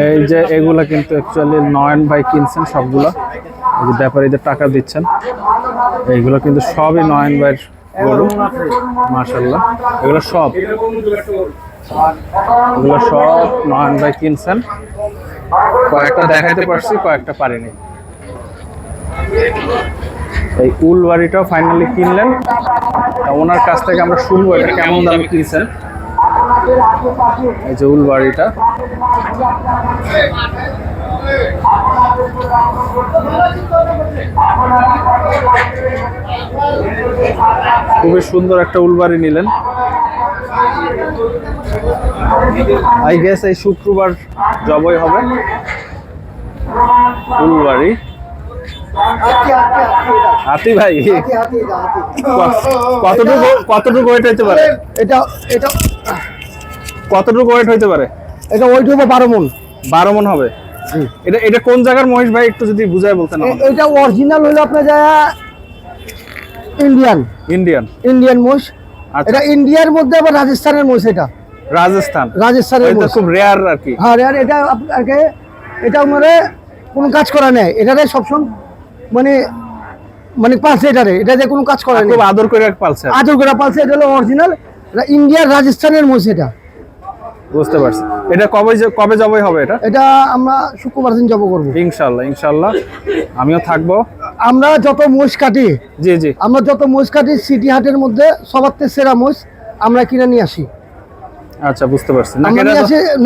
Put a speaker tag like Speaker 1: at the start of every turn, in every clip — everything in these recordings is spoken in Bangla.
Speaker 1: এই যে এগুলা কিন্তু অ্যাকচুয়ালি নয়ন ভাই কিনছেন সবগুলা, এই যে ব্যাপারীদের টাকা দিচ্ছেন, এইগুলো কিন্তু সবই নয়ন ভাইয়ের গরু। মাশাআল্লাহ, এগুলো সব নয়ন ভাই কিনছেন। কয়েকটা দেখাইতে পারছি, কয়েকটা পারিনি। এই উলবাড়িটাও ফাইনালি কিনলেন, ওনার কাছ থেকে আমরা শুনবো এটা কেমন দামে কিনছেন। এই যে উলবাড়িটা, খুবই সুন্দর একটা উলবাড়ি নিলেন। আই গেস এই শুক্রবার জবাই হবে উলবাড়ি। হাতি ভাই, কতটুকু ওয়েট হইতে পারে এটা? কতটুকু ওয়েট হইতে পারে
Speaker 2: এটা? ওয়েট হবে 12 মণ।
Speaker 1: 12 মণ হবে। এটা কোন জায়গার মহিষ ভাই, একটু যদি বুঝাই বলতেন।
Speaker 2: এটা অরিজিনাল হলো আপনার ইন্ডিয়ান মহিষ। এটা ইন্ডিয়ার মধ্যে আবার রাজস্থানের মহিষ। এটা রাজস্থানের মহিষ,
Speaker 1: খুব রেয়ার আর কি।
Speaker 2: হ্যাঁ রেয়ার। এটা মানে কোনো কাজ করা নেই এটারে, সবসময় মানে পালছে এটারে, এটা যে কোনো কাজ করা নেই,
Speaker 1: খুব আদর করে পালছে।
Speaker 2: এটা হলো অরিজিনাল ইন্ডিয়ার রাজস্থানের মহিষ। এটা
Speaker 1: বুঝতে পারছি। এটা কবে জবাই হবে? এটা
Speaker 2: আমরা শুক্রবার দিন জবাই করব
Speaker 1: ইনশাআল্লাহ। আমিও থাকবো।
Speaker 2: আমরা যত মহিষ কাটি,
Speaker 1: জি
Speaker 2: আমরা যত মহিষ কাটি সিটি হাটের মধ্যে সবার থেকে সেরা মহিষ আমরা কিনে নিয়ে আসি।
Speaker 1: আচ্ছা, বুঝতে পারছি।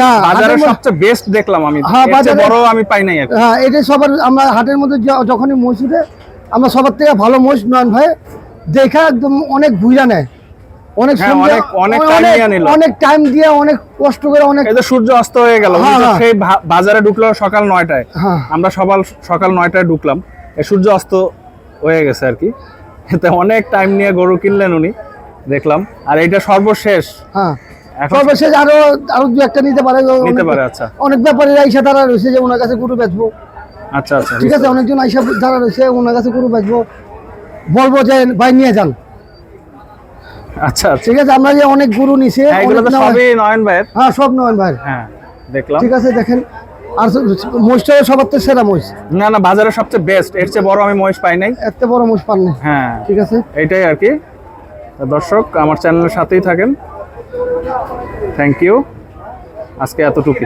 Speaker 2: না
Speaker 1: বাজারে সবচেয়ে বেস্ট দেখলাম আমি, এর বড় আমি পাই নাই।
Speaker 2: হ্যাঁ, এটা সবার আমরা হাটের মধ্যে যখনই মহিষ উঠে আমরা সবার থেকে ভালো মহিষ নয়ন ভাই দেখা একদম অনেক ঘুরা নেয়, অনেক টাইম দিয়ে অনেক কষ্ট করে।
Speaker 1: সূর্য অস্ত হয়ে গেল, সেই বাজারে ঢুকলো সকাল 9টায়। আমরা সকাল 9টায় ঢুকলাম, সূর্য অস্ত হয়ে গেছে আর কি। এতে অনেক টাইম নিয়ে গরু কিনলেন উনি, দেখলাম। আর এটা সর্বশেষ।
Speaker 2: সর্বশেষ আরো 2-1টা নিতে পারে।
Speaker 1: আচ্ছা,
Speaker 2: অনেক ব্যাপারী আইসা তারা রয়েছে যে ওনার কাছে গরু বেচবো।
Speaker 1: আচ্ছা,
Speaker 2: ঠিক আছে। অনেকজন আইসা যারা রয়েছে ওনার কাছে গরু বেচবো, বলবো যে ভাই নিয়ে যান।
Speaker 1: আচ্ছা,
Speaker 2: ঠিক আছে। আমরা যে অনেক গরু নিছে,
Speaker 1: এগুলো তো সবই নয়ন ভাইয়ের।
Speaker 2: হ্যাঁ, সব নয়ন ভাইয়ের।
Speaker 1: হ্যাঁ, দেখলাম।
Speaker 2: ঠিক আছে, দেখেন। আর মহিষটা সবার থেকে সেরা মহিষ।
Speaker 1: না, বাজারে সবচেয়ে বেস্ট। এর চেয়ে বড় আমি মহিষ পাই নাই,
Speaker 2: এত বড় মহিষ পান নাই।
Speaker 1: হ্যাঁ,
Speaker 2: ঠিক আছে।
Speaker 1: এইটাই আর কি। দর্শক, আমার চ্যানেলের সাথেই থাকেন। Thank you. আজকে এতটুকু।